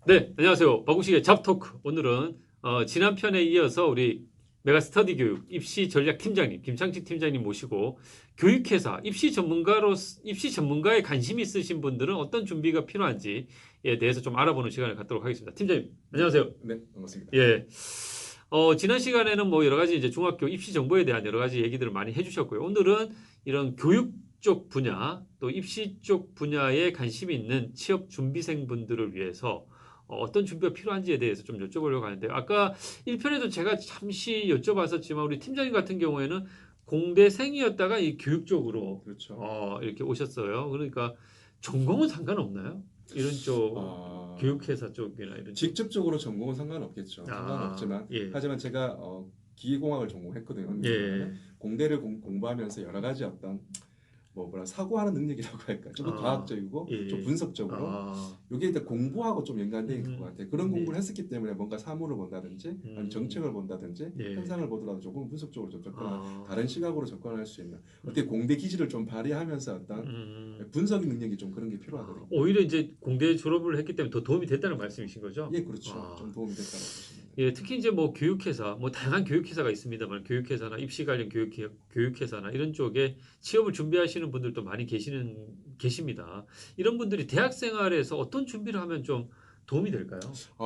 네, 안녕하세요. 박우식의 잡토크. 오늘은 지난 편에 이어서 우리 메가스터디 교육 입시 전략 팀장님 김창식 팀장님 모시고 교육회사 입시 전문가에 관심이 있으신 분들은 어떤 준비가 필요한지에 대해서 좀 알아보는 시간을 갖도록 하겠습니다. 팀장님, 네, 안녕하세요. 네, 반갑습니다. 예. 지난 시간에는 뭐 여러 가지 이제 중학교 입시 정보에 대한 여러 가지 얘기들을 많이 해주셨고요. 오늘은 이런 교육 쪽 분야 또 입시 쪽 분야에 관심이 있는 취업 준비생분들을 위해서 어떤 준비가 필요한지에 대해서 좀 여쭤보려고 하는데 아까 1편에도 제가 잠시 여쭤봤었지만 우리 팀장님 같은 경우에는 공대생이었다가 이 교육 쪽으로 그렇죠. 이렇게 오셨어요. 그러니까 전공은 상관없나요? 이런 쪽 아, 교육회사 쪽이나 이런 쪽. 직접적으로 전공은 상관없겠죠. 아, 상관없지만 예. 하지만 제가 기계공학을 전공했거든요. 예. 왜냐하면 공대를 공부하면서 여러 가지 어떤 뭐라 사고하는 능력이라고 할까, 좀 더 아, 과학적이고 좀 예. 분석적으로 아, 이게 일단 공부하고 좀 연관된 것 같아요. 그런 공부를 네. 했었기 때문에 뭔가 사물을 본다든지 아니면 음, 정책을 본다든지 예. 현상을 보더라도 조금 분석적으로 좀 접근할 아, 다른 시각으로 접근할 수 있는 어떻게 음, 공대 기질을 좀 발휘하면서 어떤 분석 능력이 좀 그런 게 필요하거든요. 오히려 이제 공대 졸업을 했기 때문에 더 도움이 됐다는 말씀이신 거죠? 예, 그렇죠. 아, 좀 도움이 됐다고 보시면 돼요. 예, 특히 이제 뭐 교육회사, 뭐 다양한 교육회사가 있습니다만 교육회사나 입시 관련 교육회사나 이런 쪽에 취업을 준비하시는 분들도 많이 계십니다. 이런 분들이 대학 생활에서 어떤 준비를 하면 좀 도움이 될까요?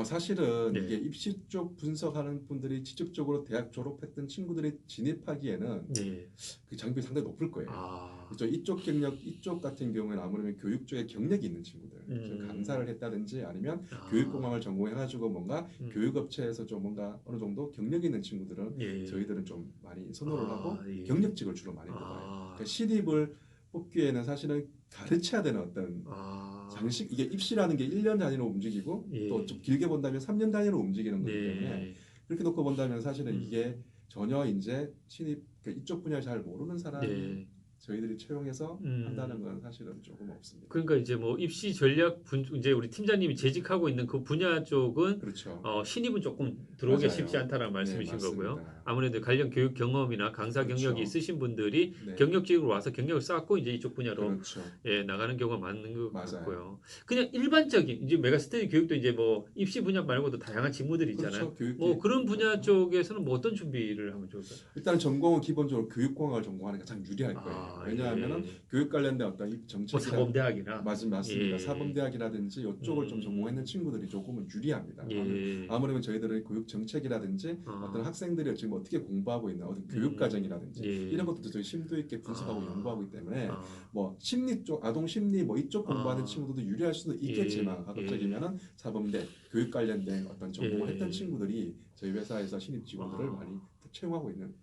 사실은 이게 네, 입시 쪽 분석하는 분들이 직접적으로 대학 졸업했던 친구들이 진입하기에는 네, 그 장벽이 상당히 높을 거예요. 아, 그렇죠. 이쪽 같은 경우에는 아무래도 교육 쪽에 경력이 있는 친구들, 즉 강사를 했다든지 아니면 아, 교육공학을 전공해가지고 뭔가 음, 교육업체에서 좀 뭔가 어느 정도 경력이 있는 친구들은 예, 저희들은 좀 많이 선호를 아, 하고 예, 경력직을 주로 많이 뽑아요. 그러니까 아, 신입을 뽑기에는 사실은 가르쳐야 되는 어떤 아, 장식 이게 입시라는 게 1년 단위로 움직이고 또 좀 예, 길게 본다면 3년 단위로 움직이는 거기 때문에 네, 그렇게 놓고 본다면 사실은 음, 이게 전혀 이제 신입 이쪽 분야를 잘 모르는 사람이 네. 저희들이 채용해서 한다는 음, 건 사실은 조금 없습니다. 그러니까 이제 뭐 입시 전략 이제 우리 팀장님이 재직하고 있는 그 분야 쪽은 그렇죠. 신입은 조금 들어오기 쉽지 맞아요. 않다는 네, 말씀이신 거고요. 맞습니다. 아무래도 관련 교육 경험이나 강사 경력이 그렇죠. 있으신 분들이 네, 경력직으로 와서 경력을 쌓고 이제 이쪽 분야로 그렇죠. 나가는 경우가 많은 것 맞아요. 같고요. 그냥 일반적인 이제 메가스터디 교육도 이제 뭐 입시 분야 말고도 다양한 직무들이 있잖아요. 그렇죠. 교육 뭐 그런 분야 그렇죠. 쪽에서는 뭐 어떤 준비를 하면 좋을까요? 일단 전공은 기본적으로 교육공학을 전공하는 게 가장 유리할 거예요. 아, 왜냐하면은 예. 교육 관련된 어떤 뭐 정책이나 사범대학이나 맞습니다. 예. 사범대학이라든지 이쪽을 좀 전공했는 음. 친구들이 조금은 유리합니다. 예. 아무래도 저희들은 교육 정책이라든지 어떤 아, 학생들이 지금 어떻게 공부하고 있는 어떤 교육 음, 과정이라든지 이런 예. 것들도 저희 심도 있게 분석하고 아, 연구하기 때문에 아, 뭐 심리 쪽, 아동 심리 뭐 이쪽 공부하는 아, 친구들도 유리할 수도 예, 있겠지만 예, 가급적이면은 사범대 교육 관련된 어떤 전공을 했던 예. 친구들이 저희 회사에서 신입 직원들을 아. 많이 채용하고 있는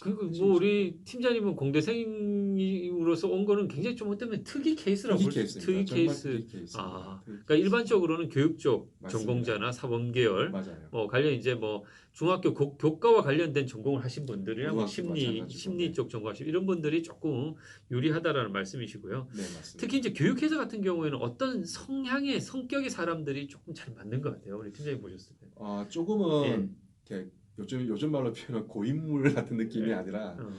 그리고 뭐 신입입니다. 우리 팀장님은 공대생으로서 온 거는 굉장히 좀 어쩌면 특이 케이스라고 특이 볼 수, 케이스입니다. 특이 정말 케이스. 특이 케이스입니다. 특이 그러니까 케이스죠. 일반적으로는 교육 쪽 맞습니다. 전공자나 사범 계열, 맞아요. 뭐 관련 이제 뭐 중학교 교과와 관련된 전공을 하신 분들이나 뭐 고등학교도 마찬가지고, 심리 네, 쪽 전공하신 이런 분들이 조금 유리하다라는 말씀이시고요. 네 특히 맞습니다. 이제 교육회사 같은 경우에는 어떤 성격의 사람들이 조금 잘 맞는 것 같아요. 우리 팀장님 보셨을 때. 예, 조금은 이렇게 요즘 말로 표현한 고인물 같은 느낌이 예, 아니라 어,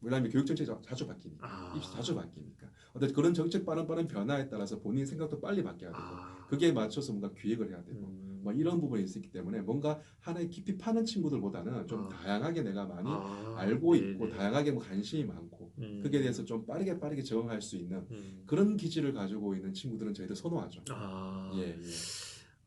왜냐하면 교육 정책이 자주 바뀌니까 입시 자주 아, 바뀌니까 어떤 그런 정책 빠른 변화에 따라서 본인 생각도 빨리 바뀌어야 되고 아, 그게 맞춰서 뭔가 기획을 해야 되고 뭐 이런 음, 부분이 있기 때문에 뭔가 하나에 깊이 파는 친구들보다는 좀 아, 다양하게 내가 많이 아, 알고 있고 네네, 다양하게 뭐 관심이 많고 그게 대해서 좀 빠르게 적응할 수 있는 음, 그런 기질을 가지고 있는 친구들은 저희들 선호하죠. 예, 아. 예.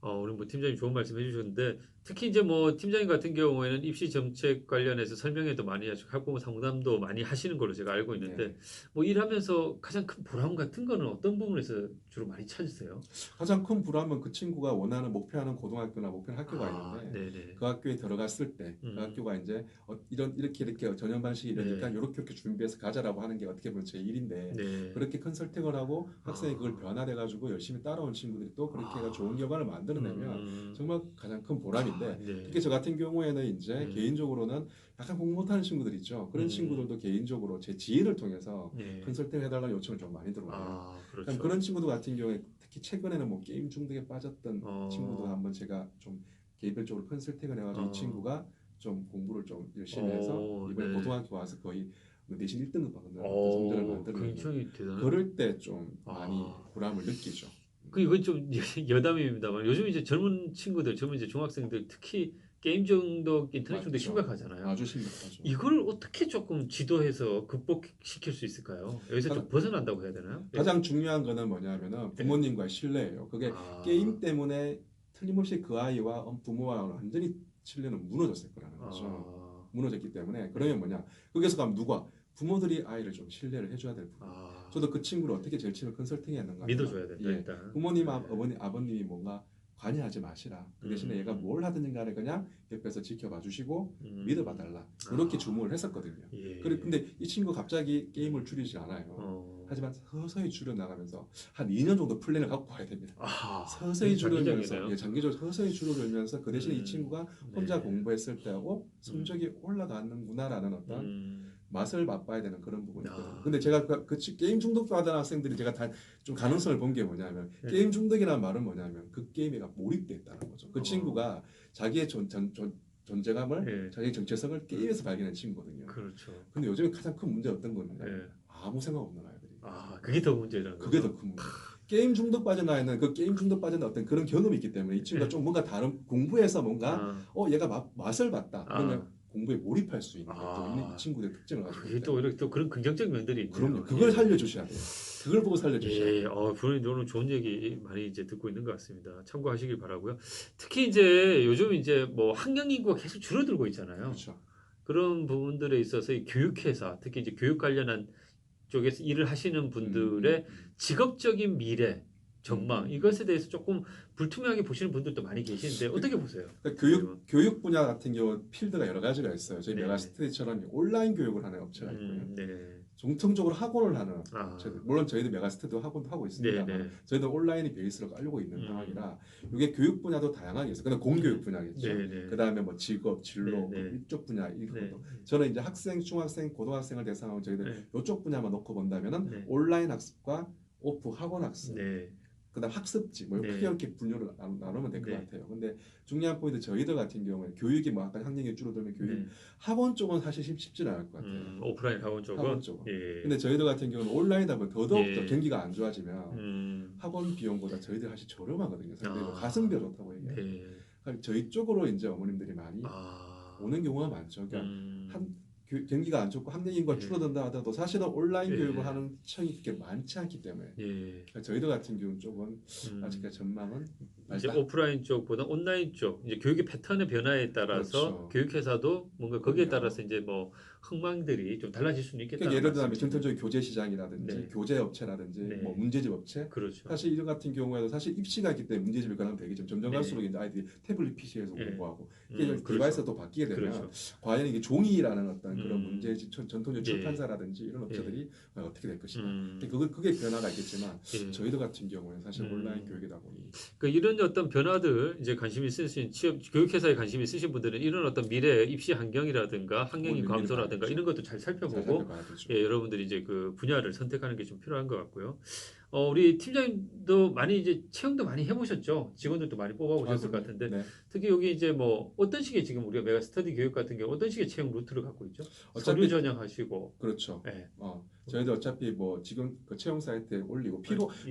우리 뭐 팀장님 좋은 말씀 해주셨는데 특히 이제 뭐 팀장님 같은 경우에는 입시 정책 관련해서 설명회도 많이 하시고 학부모 상담도 많이 하시는 걸로 제가 알고 있는데 네네. 뭐 일하면서 가장 큰 보람 같은 거는 어떤 부분에서 주로 많이 찾으세요? 가장 큰 불안은 그 친구가 원하는 목표하는 고등학교나 목표하는 학교가 아, 있는데 네네. 그 학교에 들어갔을 때 그 음, 학교가 이제 이렇게 전형 방식이 이러니까 네, 이렇게 준비해서 가자라고 하는 게 어떻게 보면 제 일인데 네. 그렇게 컨설팅을 하고 학생이 그걸 아, 변화돼 가지고 열심히 따라온 친구들이 또 그렇게 해가 좋은 아, 결과를 만들어내면 음, 정말 가장 큰 아, 보람인데 특히 네, 저 같은 경우에는 이제 네, 개인적으로는 약간 공부 못하는 친구들 있죠. 그런 음, 친구들도 개인적으로 제 지인을 통해서 네. 컨설팅 해달라는 요청을 좀 많이 들어와요. 아, 그럼 그렇죠. 그런 친구들 같은 경우에 특히 최근에는 뭐 게임 중독에 빠졌던 친구도 어, 한번 제가 좀 개별적으로 컨설팅을 해가지고 이 어, 친구가 좀 공부를 좀 열심히 해서 이번에 네. 고등학교 와서 거의 뭐 내신 1등급 받는 어떤 성적을 만들어내는 굉장히 대단한. 그럴 때 좀 많이 아, 보람을 느끼죠. 그 이건 좀 여담입니다만 요즘 이제 젊은 친구들, 젊은 이제 중학생들 특히 게임 중독, 인터넷 중독 맞죠. 심각하잖아요. 아주 심각하죠. 이걸 어떻게 조금 지도해서 극복시킬 수 있을까요? 여기서 좀 벗어난다고 해야 되나요? 가장 중요한 거는 뭐냐면은 부모님과의 신뢰예요. 그게 게임 때문에 틀림없이 그 아이와 부모와 완전히 신뢰는 무너졌을 거라는 거죠. 무너졌기 때문에 그러면 뭐냐? 거기서 가면 누가? 부모들이 아이를 좀 신뢰를 해줘야 될 부분. 저도 그 친구를 어떻게 제일 처음에 컨설팅했는가? 믿어줘야 된다 예, 일단. 부모님, 아버님이 뭔가 관여하지 마시라. 그 대신에 얘가 뭘 하든지 간에 그냥 옆에서 지켜봐 주시고 믿어봐 달라. 이렇게 주문을 했었거든요. 예. 근데 이 친구 갑자기 게임을 줄이지 않아요. 하지만 서서히 줄여나가면서 한 2년 정도 플랜을 갖고 가야 됩니다. 서서히 줄여면서 장기적으로 서서히 줄여들면서 그 대신에 이 친구가 혼자 공부했을 때하고 성적이 올라가는구나라는 어떤 맛을 맛봐야 되는 그런 부분이 있거든요. 근데 제가 게임 중독 받은 학생들이 제가 다 좀 가능성을 본 게 뭐냐면 게임 중독이라는 말은 뭐냐면 그 게임에 몰입됐다는 거죠. 그 친구가 자기의 존재감을 자기 정체성을 게임에서 발견한 친구거든요. 그렇죠. 근데 요즘에 가장 큰 문제 어떤 거냐? 아무 생각 없는 아이들이. 그게 더 문제라는 그게 더 큰 문제. 게임 중독 빠진 아이는 그 게임 중독 빠진 어떤 그런 경험이 있기 때문에 이 친구가 좀 뭔가 다른 공부해서 뭔가 얘가 맛을 봤다. 그러면 공부에 몰입할 수 있는 것도 있는 이 친구들의 특징을 가지고 그게 또 이렇게 또 그런 긍정적 면들이 있네요. 그럼요. 그걸 살려주셔야 돼요. 그걸 보고 살려주셔야 돼요. 부모님 오늘 좋은 얘기 많이 이제 듣고 있는 것 같습니다. 참고하시길 바라고요. 특히 이제 요즘 이제 뭐 학령 인구가 계속 줄어들고 있잖아요. 그렇죠. 그런 부분들에 있어서 이 교육회사, 특히 이제 교육 관련한 쪽에서 일을 하시는 분들의 직업적인 미래, 전망 이것에 대해서 조금 불투명하게 보시는 분들도 많이 계시는데 어떻게 보세요? 그러니까 교육 분야 같은 경우 필드가 여러 가지가 있어요. 저희 메가스터디처럼 온라인 교육을 하는 업체가 있고요. 정통적으로 학원을 하는 업체들. 물론 저희도 메가스터디도 학원도 하고 있습니다. 저희도 온라인이 베이스로 깔고 있는 상황이라 이게 교육 분야도 다양하게 있어요. 근데 공교육 분야겠죠. 그다음에 뭐 직업, 진로 이쪽 분야 이것도. 저는 이제 학생, 중학생, 고등학생을 대상으로 저희들 이쪽 분야만 놓고 본다면은 온라인 학습과 오프 학원 학습. 그다음 학습지 뭐 크게 이렇게 분류를 나누면 될 것 같아요. 근데 중요한 포인트 저희들 같은 경우에 교육이 뭐 아까 학령이 줄어들면 교육 학원 쪽은 사실 쉽지는 않을 것 같아요. 오프라인 학원 쪽은. 학원 쪽은. 근데 저희들 같은 경우는 온라인이다 보면 더더욱 더 경기가 안 좋아지면 학원 비용보다 저희들 사실 저렴하거든요. 상대적으로 가성비가 좋다고 얘기해요. 저희 쪽으로 이제 어머님들이 많이 오는 경우가 많죠. 그러니까 경기가 안 좋고 학령 인구가 줄어든다 하더라도 사실은 온라인 교육을 하는 시청이 그렇게 많지 않기 때문에 그러니까 저희들 같은 경우는 조금 아직까지 전망은 이제 오프라인 쪽보다 온라인 쪽 이제 교육의 패턴의 변화에 따라서 교육회사도 뭔가 거기에 따라서 이제 뭐 흥망들이 좀 달라질 수는 있겠다. 그러니까 예를 들면 전통적인 교재 시장이라든지 교재 업체라든지 뭐 문제집 업체 사실 이런 같은 경우에도 사실 입시가 있기 때문에 문제집이 가는 되게 점점 갈수록 이제 아이들이 태블릿 PC에서 공부하고 이게 디바이스가 또 바뀌게 되면 과연 이게 종이라는 어떤 그런 문제집 전통적 출판사라든지 이런 업체들이 어떻게 될 것이냐. 그게 변화가 있겠지만 저희들 같은 경우는 사실 온라인 교육이다 보니 이런 어떤 변화들 이제 관심 있으신 취업 교육회사에 관심 있으신 분들은 이런 어떤 미래 입시 환경이라든가 학령인 감소라든가 이런 것도 잘 살펴보고 여러분들이 이제 그 분야를 선택하는 게 좀 필요한 것 같고요. 우리 팀장님도 많이 이제 채용도 많이 해보셨죠? 직원들도 많이 뽑아보셨을 것 같은데 특히 여기 이제 뭐 어떤 식의 지금 우리가 메가 스터디 교육 같은 경우 어떤 식의 채용 루트를 갖고 있죠? 서류 전형하시고 그렇죠. 저희도 어차피 뭐 지금 그 채용 사이트에 올리고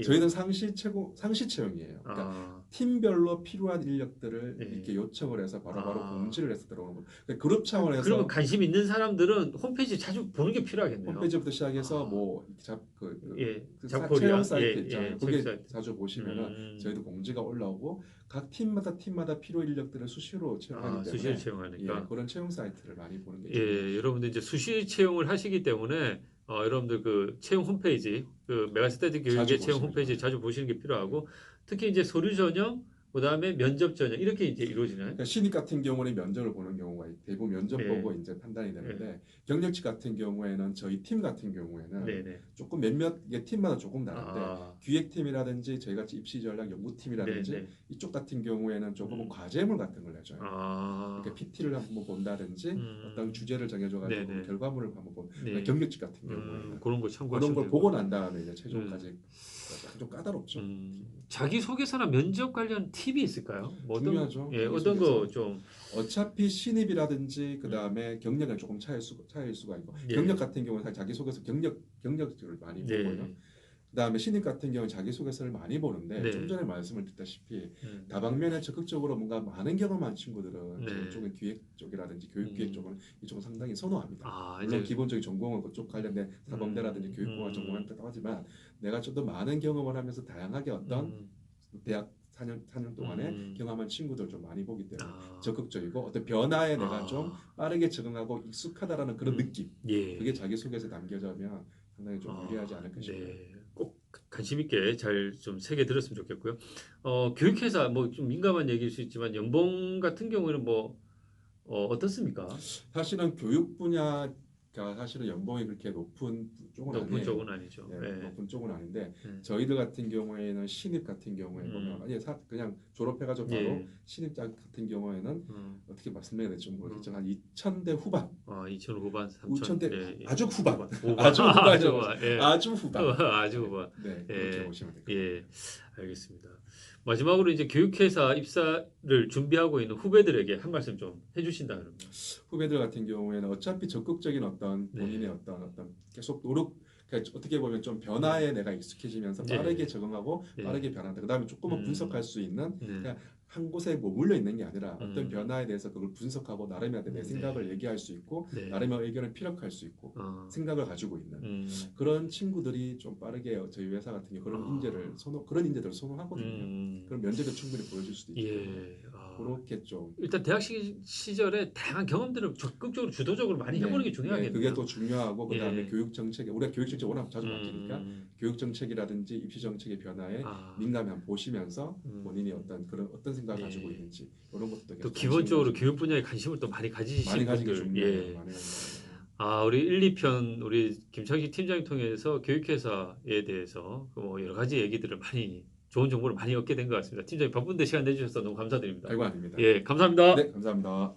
저희는 상시 채용이에요. 그러니까 팀별로 필요한 인력들을 이렇게 요청을 해서 바로바로 공지를 해서 들어오는 거. 그러니까 그룹 차원에서 그러면 관심 있는 사람들은 홈페이지 자주 보는 게 필요하겠네요. 홈페이지부터 시작해서 뭐 잡코리아 채용 사이트 있잖아요. 거기에 자주 보시면은 저희도 공지가 올라오고 각 팀마다 필요 인력들을 수시로 채용하기 때문에 수시로 채용하니까 그런 채용 사이트를 많이 보는 게 여러분들 이제 수시 채용을 하시기 때문에 여러분들 그 채용 홈페이지 그 메가스터디 교육의 채용 홈페이지 자주 보시는 게 필요하고 특히 이제 서류 전형 그다음에 면접 전형 이렇게 이제 이루어지나요? 그러니까 신입 같은 경우는 면접을 보는 경우가 대부분 면접 보고 이제 판단이 되는데 경력직 같은 경우에는 저희 팀 같은 경우에는 조금 몇몇 팀마다 조금 다른데 기획팀이라든지 저희 같이 입시 전략 연구팀이라든지 이쪽 같은 경우에는 조금 과제물 같은 걸 내줘요. 그러니까 PT를 한번 본다든지 어떤 주제를 정해줘가지고 결과물을 한번 본 경력직 같은 경우에는 그런 걸 참고하시면 그런 걸 보고 난 다음에 이제 최종까지 좀 까다롭죠. 자기 소개서나 면접 관련 팁이 있을까요? 뭐 중요하죠. 어떤 거 좀 어차피 신입이라든지 그 다음에 경력은 조금 차일 수가 있고 경력 같은 경우는 자기 소개서 경력을 많이 보고요. 그다음에 신입 같은 경우는 자기소개서를 많이 보는데 네. 좀 전에 말씀을 드렸다시피 다방면에 적극적으로 뭔가 많은 경험한 친구들은 네. 제 쪽은 기획 쪽이라든지 교육 기획 쪽은 이쪽은 상당히 선호합니다. 아, 물론 이제 기본적인 전공은 그쪽 관련된 사범대라든지 교육공학 전공한다고 하지만 내가 좀 더 많은 경험을 하면서 다양하게 어떤 대학 4년 동안에 경험한 친구들 좀 많이 보기 때문에 적극적이고 어떤 변화에 내가 좀 빠르게 적응하고 익숙하다라는 그런 느낌. 예. 그게 자기소개서에 담겨져면 상당히 좀 유리하지 않을까 싶어요. 네. 꼭 관심 있게 잘 좀 새겨 들었으면 좋겠고요. 교육회사 뭐 좀 민감한 얘기일 수 있지만 연봉 같은 경우에는 뭐 어떻습니까? 사실은 교육 분야가 사실은 연봉이 그렇게 높은 쪽은 아니에요. 쪽은 아니죠. 네, 네. 높은 쪽은 아닌데 저희들 같은 경우에는 신입 같은 경우에 보면 아니 그냥 졸업해가지고 바로 신입자 같은 경우에는 어떻게 말씀해야 될지 모르겠죠. 한 2,000대 후반. 2,000 후반, 3,000. 5,000대 아주 후반. 아주 후반이죠. 아주 후반. 아주 후반. 네, 그렇게 보시면 될 것 같아요. 예, 알겠습니다. 마지막으로 이제 교육회사 입사를 준비하고 있는 후배들에게 한 말씀 좀 해주신다면. 후배들 같은 경우에는 어차피 적극적인 어떤 본인의 어떤 계속 노력, 그러니까 어떻게 보면 좀 변화에 내가 익숙해지면서 빠르게 적응하고 빠르게 변한다. 그다음에 조금은 분석할 수 있는 그냥 한 곳에 머물러 있는 게 아니라 어떤 변화에 대해서 그걸 분석하고 나름의 내 생각을 얘기할 수 있고 나름의 의견을 피력할 수 있고 생각을 가지고 있는 그런 친구들이 좀 빠르게 저희 회사 같은 경우 그런 인재를 그런 인재들을 선호하거든요. 그런 면접에 충분히 보여줄 수도 있기 때문에 그렇게 좀 일단 대학 시절에 다양한 경험들을 적극적으로 주도적으로 많이 해보는 게 중요하겠네요. 그게 또 중요하고 그다음에 교육 정책 우리가 교육 정책 워낙 자주 바뀌니까 교육 정책이라든지 입시 정책의 변화에 민감히 한번 보시면서 본인이 어떤 생각을 가지고 있는지 이런 것도 또 기본적으로 교육 분야에 관심을 또 많이 가지시는 분들. 중요해요. 우리 1, 2편 우리 김창식 팀장님 통해서 교육회사에 대해서 뭐 여러 가지 얘기들을 많이 좋은 정보를 많이 얻게 된 것 같습니다. 팀장님 바쁜데 시간 내주셔서 너무 감사드립니다. 별거 아닙니다. 예, 감사합니다. 네, 감사합니다.